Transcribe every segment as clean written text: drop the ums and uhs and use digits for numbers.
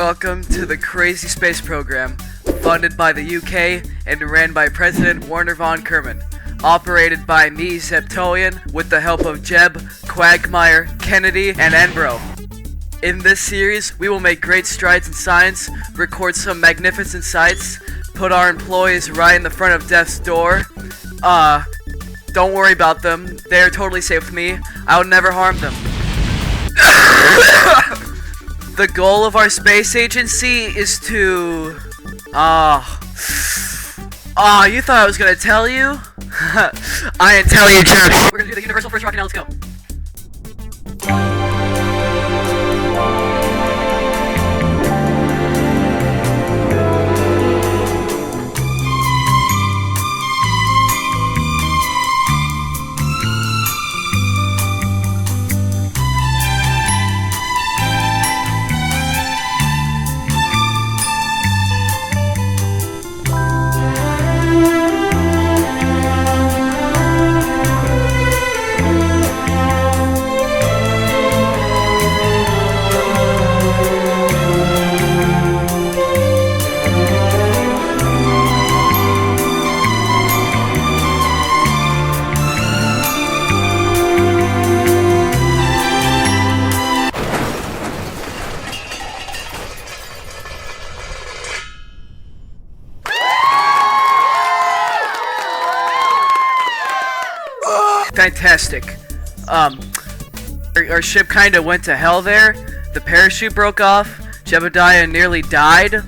Welcome to the KraZy Space Program, funded by the UK and ran by President Werner von Kerman, operated by me, Zeptolian, with the help of Jeb, Quagmire, Kennedy, and Enbro. In this series, we will make great strides in science, record some magnificent sights, put our employees right in the front of death's door. Don't worry about them. They are totally safe with me. I would never harm them. The goal of our space agency is to... you thought I was gonna tell you? I didn't tell you, jerk. We're gonna do the universal first rocket, now let's go. Fantastic. Our ship kinda went to hell there. The parachute broke off, Jebediah nearly died,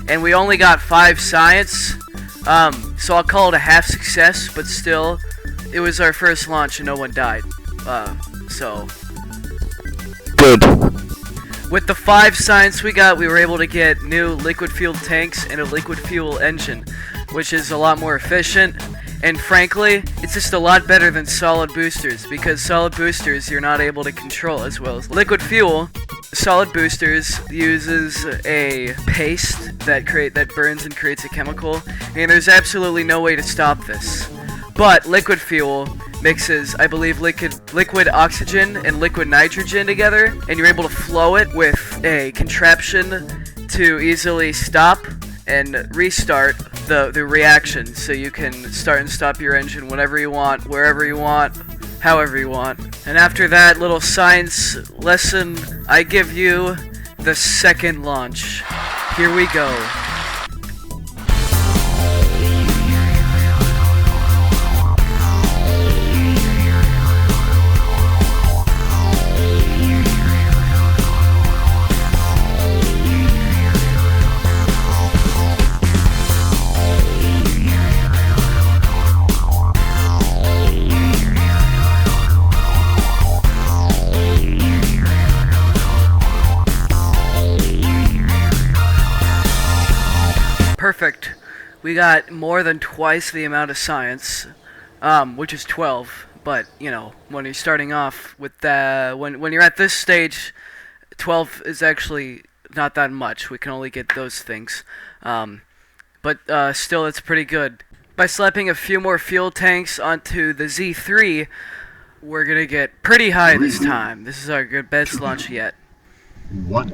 and we only got 5 science. So I'll call it a half success, but still, it was our first launch and no one died. So... Good. With the 5 science we got, we were able to get new liquid fuel tanks and a liquid fuel engine, which is a lot more efficient. And frankly, it's just a lot better than solid boosters, because solid boosters you're not able to control as well as liquid fuel. Solid boosters uses a paste that burns and creates a chemical, and there's absolutely no way to stop this. But liquid fuel mixes, I believe, liquid oxygen and liquid nitrogen together, and you're able to flow it with a contraption to easily stop and restart the reaction, so you can start and stop your engine whenever you want, wherever you want, however you want. And after that little science lesson, I give you the second launch. Here we go. Perfect. We got more than twice the amount of science, which is 12. But you know, when you're starting off with when you're at this stage, 12 is actually not that much. We can only get those things, but still, it's pretty good. By slapping a few more fuel tanks onto the Z3, we're gonna get pretty high this time. This is our best launch yet. What?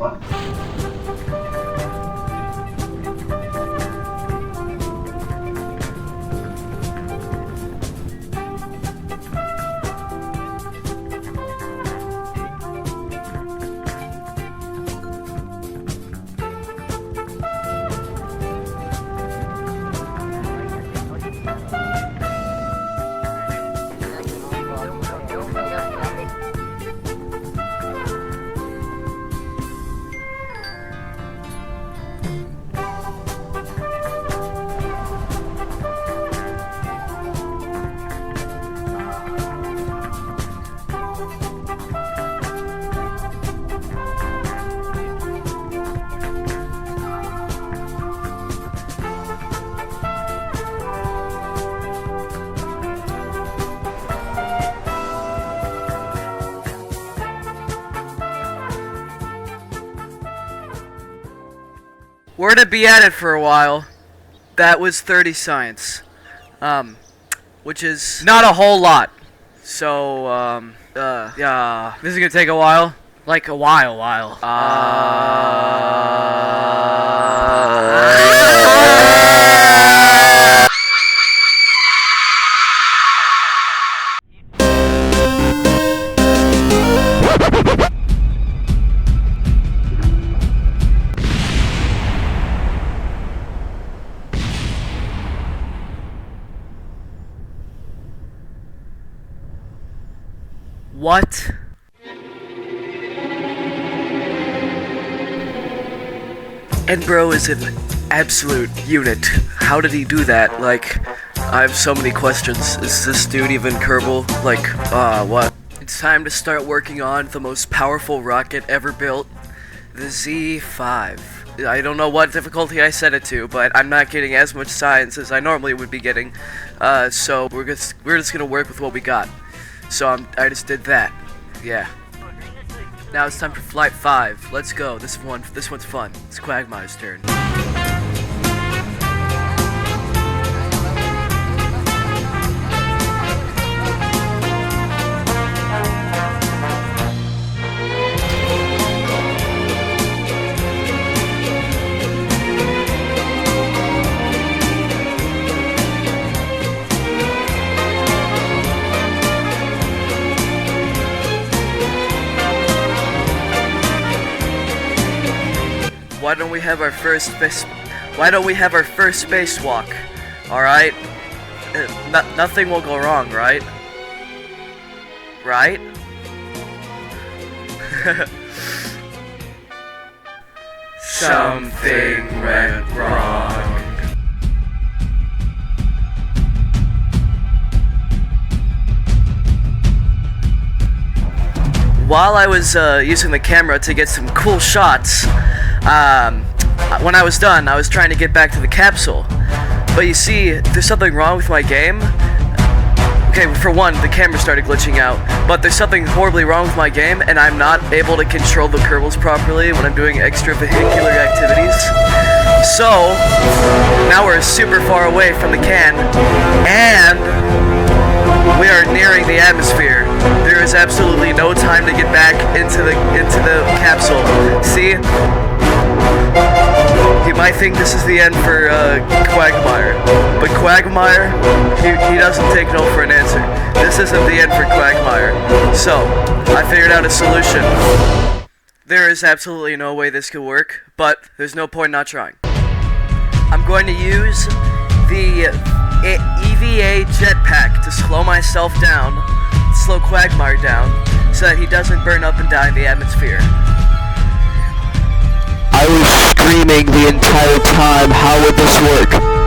We're gonna be at it for a while. That was 30 science, which is not a whole lot. So, yeah, this is gonna take a while. Like a while. What? And bro is an absolute unit. How did he do that? Like, I have so many questions. Is this dude even Kerbal? Like, what? It's time to start working on the most powerful rocket ever built, the Z5. I don't know what difficulty I set it to, but I'm not getting as much science as I normally would be getting. So we're just gonna work with what we got. So I just did that. Yeah. Now it's time for flight 5. Let's go. This one's fun. It's Quagmire's turn. Why don't we have our first spacewalk? All right. Nothing will go wrong, right? Right? Something went wrong. While I was using the camera to get some cool shots, when I was done, I was trying to get back to the capsule. But you see, there's something wrong with my game. Okay, for one, the camera started glitching out, but there's something horribly wrong with my game, and I'm not able to control the kerbals properly when I'm doing extravehicular activities. So, now we're super far away from the can, and we are nearing the atmosphere. There is absolutely no time to get back into the capsule. See? You might think this is the end for Quagmire, but Quagmire, he doesn't take no for an answer. This isn't the end for Quagmire. So, I figured out a solution. There is absolutely no way this could work, but there's no point not trying. I'm going to use the EVA jetpack to slow myself down, slow Quagmire down, so that he doesn't burn up and die in the atmosphere. I was screaming the entire time, how would this work?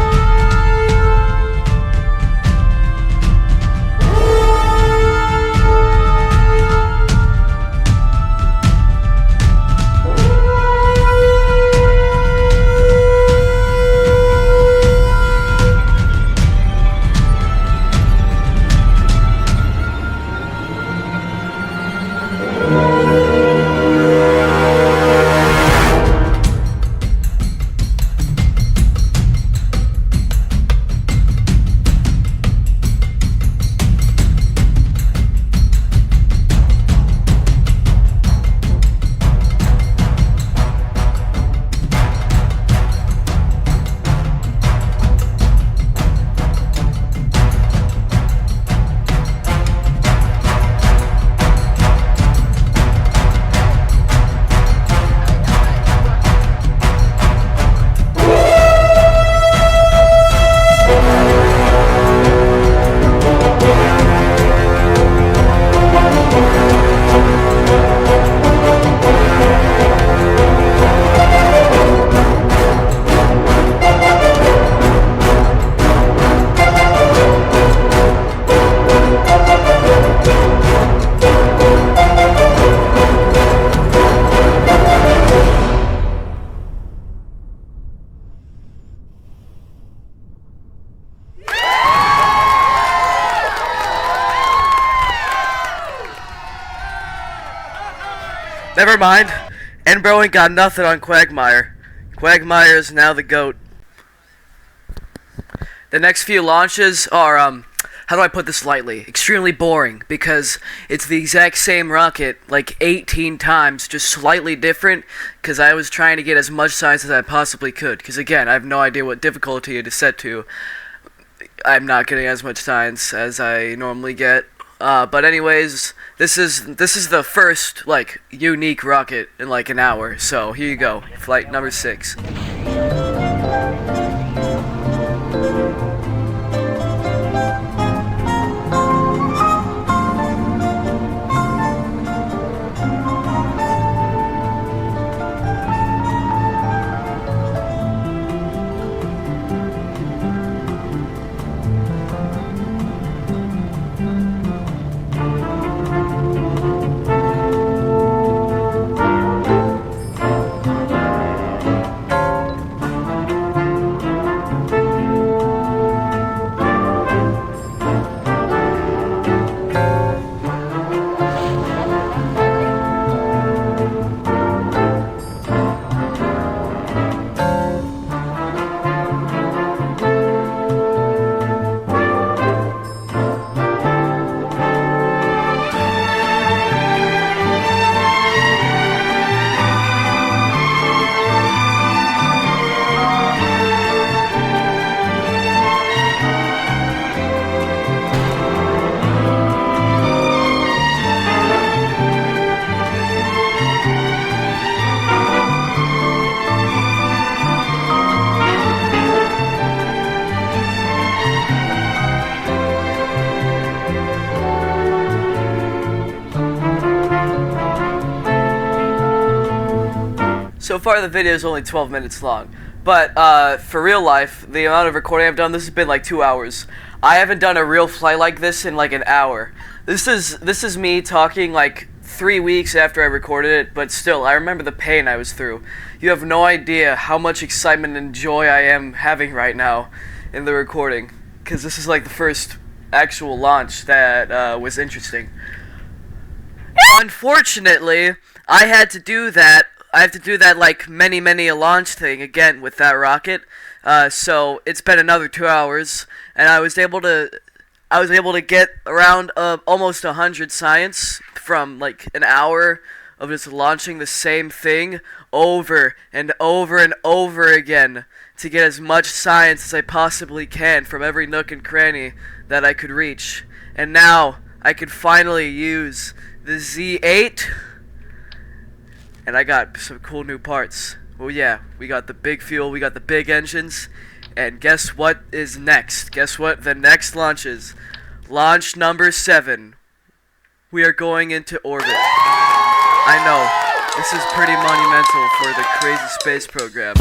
Never mind. Enbro ain't got nothing on Quagmire. Quagmire is now the GOAT. The next few launches are, how do I put this lightly? Extremely boring, because it's the exact same rocket, like 18 times, just slightly different, because I was trying to get as much science as I possibly could, because again, I have no idea what difficulty it is set to. I'm not getting as much science as I normally get. But anyways, this is the first, like, unique rocket in, like, an hour. So, here you go. Flight number 6. far the video is only 12 minutes long. But for real life, the amount of recording I've done, this has been like 2 hours. I haven't done a real flight like this in like an hour. This is me talking like 3 weeks after I recorded it, but still, I remember the pain I was through. You have no idea how much excitement and joy I am having right now in the recording, because this is like the first actual launch that was interesting. Unfortunately, I had to do that. I have to do that like many a launch thing again with that rocket. So it's been another 2 hours, and I was able to get around almost 100 science from like an hour of just launching the same thing over and over and over again to get as much science as I possibly can from every nook and cranny that I could reach. And now I could finally use the Z8, and I got some cool new parts. Oh yeah, we got the big fuel, we got the big engines, and guess what is next? Guess what the next launch is? Launch number 7. We are going into orbit. I know, this is pretty monumental for the KraZy Space Program.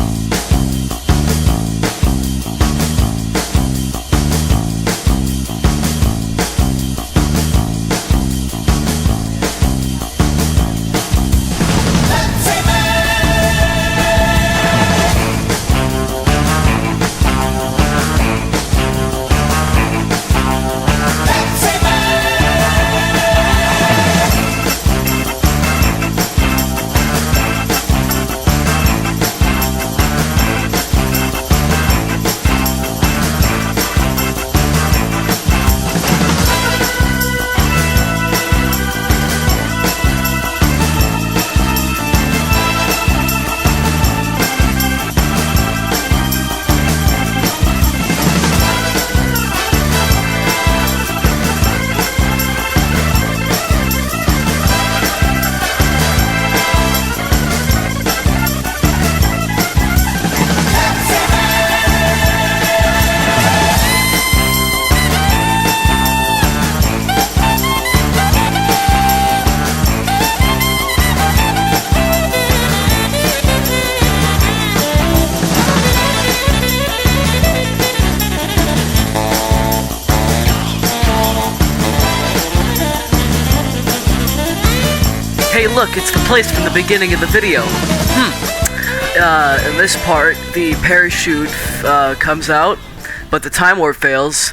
Hey look, it's the place from the beginning of the video. In this part, the parachute comes out, but the time warp fails,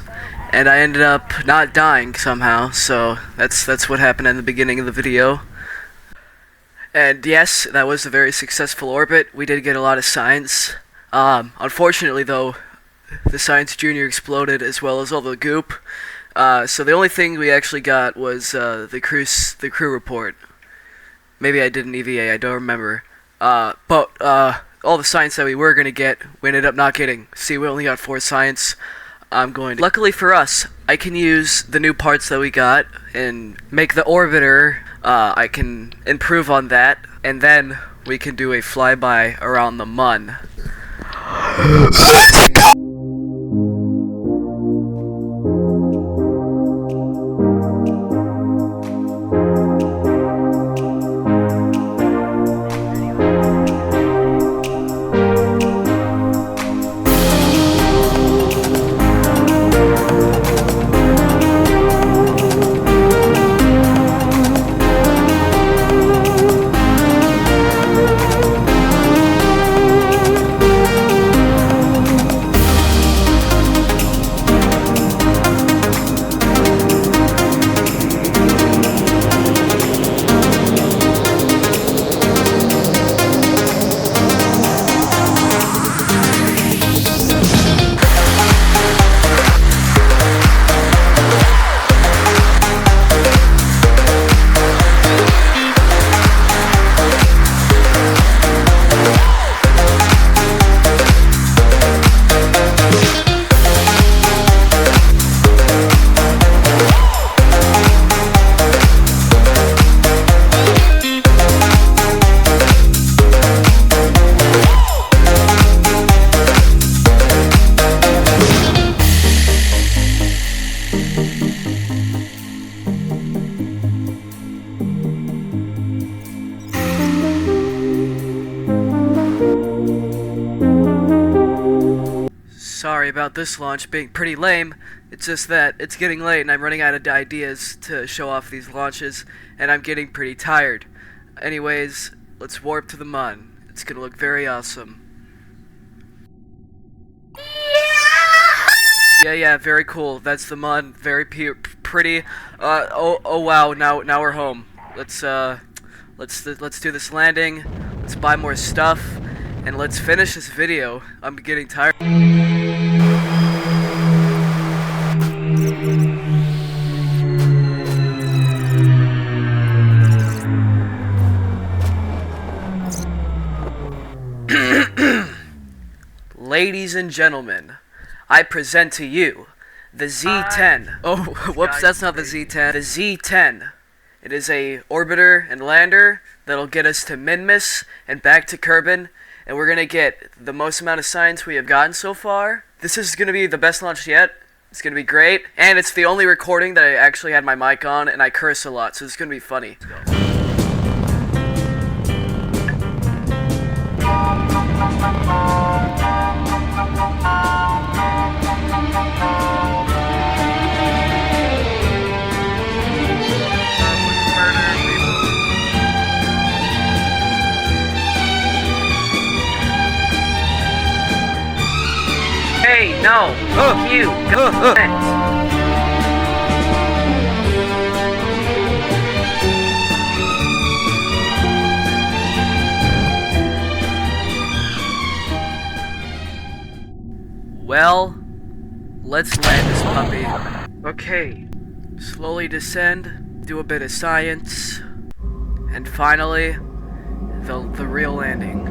and I ended up not dying somehow, so that's what happened in the beginning of the video. And yes, that was a very successful orbit. We did get a lot of science. Unfortunately though, the Science Junior exploded as well as all the goop. So the only thing we actually got was the crew report. Maybe I did an EVA, I don't remember. But all the science that we were going to get, we ended up not getting. See, we only got 4 science. Luckily for us, I can use the new parts that we got and make the orbiter. I can improve on that, and then we can do a flyby around the mun. Sorry about this launch being pretty lame. It's just that it's getting late and I'm running out of ideas to show off these launches, and I'm getting pretty tired. Anyways, let's warp to the mun. It's gonna look very awesome. Yeah, very cool. That's the mun. Very pretty. Oh wow. Now we're home. Let's do this landing. Let's buy more stuff, and let's finish this video. I'm getting tired. Ladies and gentlemen, I present to you the Z-10. Oh, whoops, that's not the Z-10. The Z-10. It is a orbiter and lander that'll get us to Minmus and back to Kerbin, and we're gonna get the most amount of science we have gotten so far. This is gonna be the best launch yet. It's gonna be great, and it's the only recording that I actually had my mic on, and I curse a lot, so it's gonna be funny. Hey, no! You! Well, let's land this puppy. Okay, slowly descend, do a bit of science, and finally, the real landing.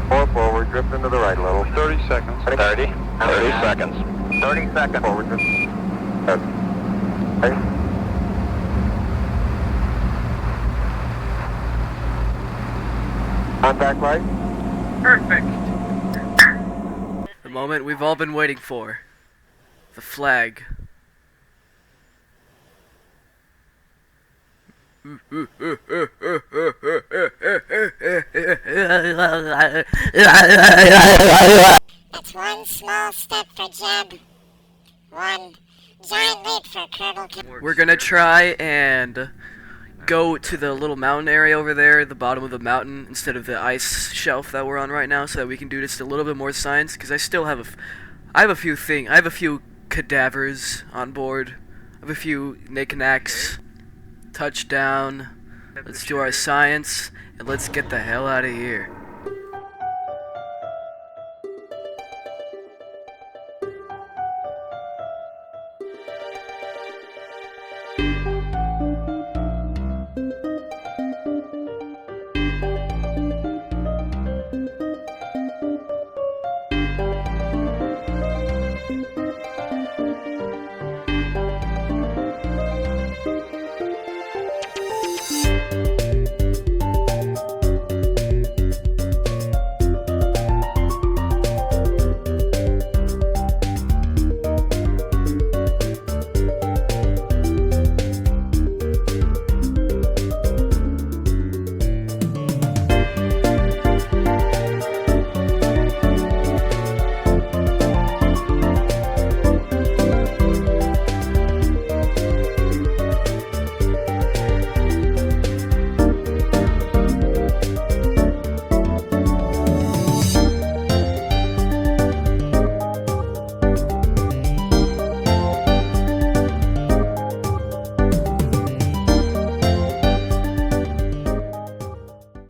4 forward, drift into the right a little. 30 seconds. 30 seconds. 30 seconds. Forward drift. Okay. Contact light. Perfect. The moment we've all been waiting for. The flag. That's one small step for Jeb, one giant leap for Kerbal. We're gonna try and go to the little mountain area over there, the bottom of the mountain, instead of the ice shelf that we're on right now, so that we can do just a little bit more science. Because I still have I have a few cadavers on board. I have a few knickknacks. Touchdown. Let's do our science and let's get the hell out of here.